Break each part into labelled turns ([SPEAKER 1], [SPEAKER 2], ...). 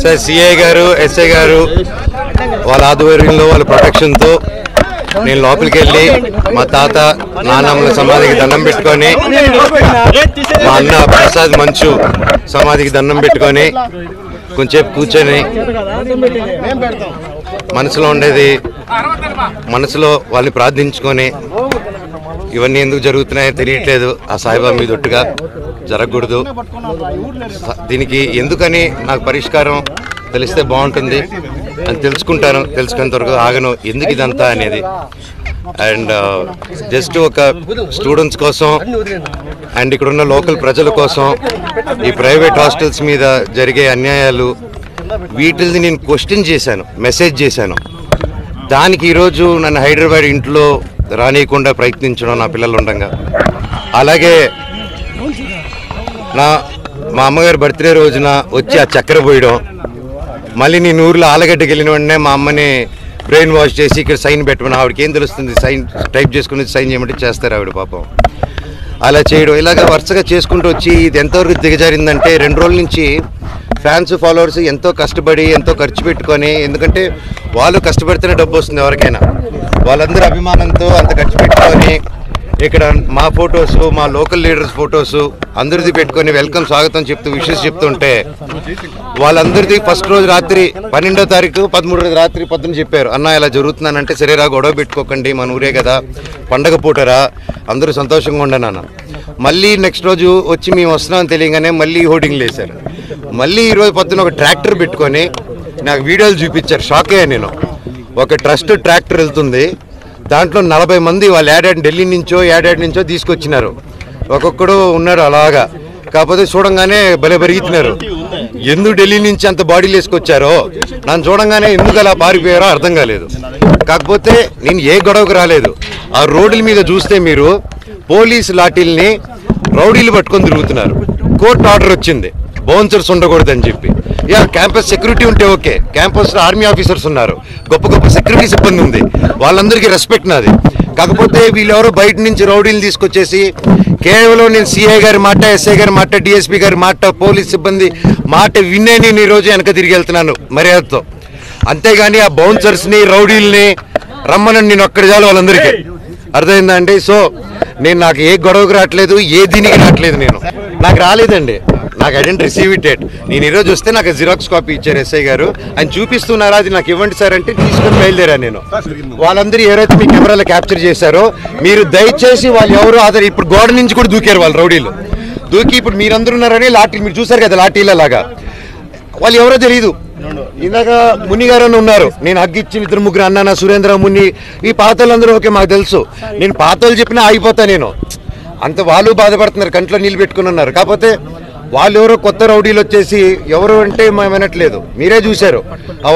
[SPEAKER 1] Sir CI గారు SI గారు వాళ్ళ ఆధ్వర్యంలో వాళ్ళ ప్రొటెక్షన్తో నేను లోపలికి వెళ్ళి మా తాత నాన్నమ్మల సమాధికి దండం పెట్టుకొని మా అన్న ప్రసాద్ మంచు సమాధికి దండం పెట్టుకొని కొంచెంసేపు కూర్చొని మనసులో వాళ్ళని ప్రార్థించుకొని ఇవన్నీ ఎందుకు జరుగుతున్నాయో తెలియట్లేదు. ఆ సాయిబాబా మీద ఒట్టుగా జరగకూడదు. దీనికి ఎందుకని నాకు పరిష్కారం తెలిస్తే బాగుంటుంది అని తెలుసుకుంటాను. తెలుసుకునేంత వరకు ఆగను ఎందుకు ఇదంతా అనేది. అండ్ జస్ట్ ఒక స్టూడెంట్స్ కోసం అండ్ ఇక్కడున్న లోకల్ ప్రజల కోసం ఈ ప్రైవేట్ హాస్టల్స్ మీద జరిగే అన్యాయాలు వీటిని నేను క్వశ్చన్ చేశాను, మెసేజ్ చేశాను. దానికి ఈరోజు నన్ను హైదరాబాద్ ఇంట్లో రానియకుండా ప్రయత్నించడం నా పిల్లలు ఉండగా, అలాగే మా అమ్మగారి బర్త్డే రోజున వచ్చి ఆ చక్కెర పోయడం, మళ్ళీ నేను ఊర్లో ఆలగడ్డకి వెళ్ళిన వెంటనే మా అమ్మని బ్రెయిన్ వాష్ చేసి ఇక్కడ సైన్ పెట్టమని, ఆవిడకి ఏం తెలుస్తుంది, సైన్ టైప్ చేసుకుని సైన్ చేయమంటే చేస్తారు ఆవిడ పాపం. అలా చేయడం ఇలాగ వరుసగా చేసుకుంటూ వచ్చి ఇది ఎంతవరకు దిగజారిందంటే 2 రోజుల నుంచి ఫ్యాన్స్ ఫాలోవర్స్ ఎంతో కష్టపడి ఎంతో ఖర్చు పెట్టుకొని, ఎందుకంటే వాళ్ళు కష్టపడితేనే డబ్బు వస్తుంది ఎవరికైనా, వాళ్ళందరూ అభిమానంతో అంత ఖర్చు పెట్టుకొని ఇక్కడ మా ఫొటోస్ మా లోకల్ లీడర్స్ ఫొటోస్ అందరిది పెట్టుకొని వెల్కమ్ స్వాగతం చెప్తూ విషెస్ చెప్తుంటే వాళ్ళందరిది ఫస్ట్ రోజు రాత్రి 12వ తారీఖు 13వ రాత్రి పొద్దున చెప్పారు, అన్న ఇలా జరుగుతున్నానంటే సరేరా గొడవ పెట్టుకోకండి మన ఊరే కదా పండగ పూటరా అందరూ సంతోషంగా ఉండను. మళ్ళీ నెక్స్ట్ రోజు వచ్చి మేము వస్తున్నామని తెలియగానే మళ్ళీ హోర్డింగ్లు వేశారు. మళ్ళీ ఈరోజు పొద్దున ఒక ట్రాక్టర్ పెట్టుకొని నాకు వీడియోలు చూపించారు. షాక్ అయ్యా నేను. ఒక ట్రస్ట్ ట్రాక్టర్ వెళ్తుంది, దాంట్లో 40 మంది వాళ్ళు ఢిల్లీ నుంచో తీసుకొచ్చినారు. ఒక్కొక్కడు ఉన్నారు అలాగా. కాకపోతే చూడంగానే భలే పెరుగుతున్నారు. ఎందుకు ఢిల్లీ నుంచి అంత బాడీలు వేసుకొచ్చారో నన్ను చూడంగానే ఎందుకు అలా పారిపోయారో అర్థం కాలేదు. కాకపోతే నేను ఏ గొడవకు రాలేదు. ఆ రోడ్ల మీద చూస్తే మీరు పోలీసు లాఠీల్ని రౌడీలు పట్టుకొని తిరుగుతున్నారు. కోర్టు ఆర్డర్ వచ్చింది బౌన్సర్స్ ఉండకూడదని చెప్పి. క్యాంపస్ సెక్యూరిటీ ఉంటే ఓకే, క్యాంపస్లో ఆర్మీ ఆఫీసర్స్ ఉన్నారు, గొప్ప గొప్ప సెక్యూరిటీ సిబ్బంది ఉంది, వాళ్ళందరికీ రెస్పెక్ట్ నాది. కాకపోతే వీళ్ళెవరో బయట నుంచి రౌడీలు తీసుకొచ్చేసి కేవలం నేను సిఐ గారి మాట, ఎస్ఐ గారి మాట, డిఎస్పీ గారి మాట, పోలీస్ సిబ్బంది మాట వినే నేను ఈరోజు వెనక తిరిగి వెళ్తున్నాను మర్యాదతో. అంతేగాని ఆ బౌన్సర్స్ని రౌడీల్ని రమ్మనని నేను ఒక్కడి చాలు వాళ్ళందరికీ. అర్థమైందా అండి? సో నాకు ఏ గొడవకు రావట్లేదు, ఏ దీనికి రావట్లేదు. నాకు రాలేదండి, నాకు I didn't receive it at. నేను ఈరోజు వస్తే నాకు జిరాక్స్ కాపీ ఇచ్చారు ఎస్ఐ గారు. ఆయన చూపిస్తున్నారా అది నాకు ఇవ్వండి సార్ అంటే తీసుకొని బయలుదేరాను నేను. వాళ్ళందరూ ఎవరైతే మీ కెమెరాలో క్యాప్చర్ చేశారో మీరు దయచేసి వాళ్ళు ఎవరు ఇప్పుడు గోడ నుంచి కూడా దూకారు వాళ్ళు రౌడీలు. దూకి ఇప్పుడు మీరందరూ ఉన్నారని లాఠీలు మీరు చూసారు కదా లాఠీల లాగా, వాళ్ళు ఎవరో తెలియదు. ఇందాక ముని గారు అని ఉన్నారు, నేను హగ్గిచ్చిన 2-3 అన్న సురేంద్ర ముని ఈ పాతలందరూ ఓకే మాకు తెలుసు. నేను పాతలు చెప్పినా ఆగిపోతా నేను. అంత వాళ్ళు బాధపడుతున్నారు, కంట్లో నీళ్ళు పెట్టుకుని ఉన్నారు. కాకపోతే వాళ్ళు ఎవరో కొత్త రౌడీలు వచ్చేసి ఎవరు అంటే మేము వినట్లేదు, మీరే చూశారు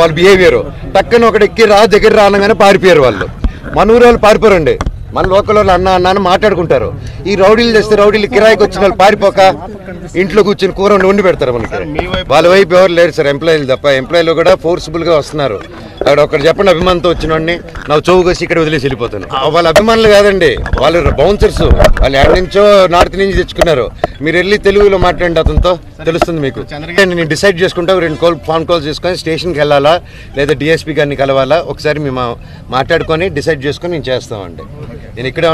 [SPEAKER 1] వాళ్ళ బిహేవియర్. టక్కన ఒకటి ఎక్కి దగ్గర రానగానే పారిపోయారు వాళ్ళు. మన ఊరు వాళ్ళు పారిపోరండి, మన లోకల్ వాళ్ళు అన్న అని మాట్లాడుకుంటారు. ఈ రౌడీలు చేస్తే రౌడీలు కిరాయికి వచ్చిన వాళ్ళు పారిపోక ఇంట్లో కూర్చొని కూర వండి పెడతారు మనకి. వాళ్ళ వైపు ఎవరు లేరు సార్, ఎంప్లాయీలు తప్ప. ఎంప్లాయీలు కూడా ఫోర్స్ఫుల్గా వస్తున్నారు. అక్కడ ఒకటి చెప్పండి, అభిమానంతో వచ్చిన వాడిని నా చౌకసి ఇక్కడ వదిలేసి వెళ్ళిపోతాను. వాళ్ళ అభిమానులు కాదండి, వాళ్ళు బౌన్సర్స్. వాళ్ళు ఎక్కడి నుంచో నార్త్ నుంచి తెచ్చుకున్నారు. మీరు వెళ్ళి తెలుగులో మాట్లాడండి, అతనితో తెలుస్తుంది మీకు. నేను డిసైడ్ చేసుకుంటా 2 ఫోన్ కాల్స్ చేసుకొని స్టేషన్కి వెళ్ళాలా లేదా డిఎస్పీ గారిని కలవాలా ఒకసారి మేము మాట్లాడుకొని డిసైడ్ చేసుకొని నేను చేస్తామండి. నేను ఇక్కడే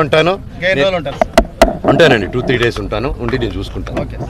[SPEAKER 1] ఉంటానండి, 2-3 days ఉంటాను, ఉండి నేను చూసుకుంటాను.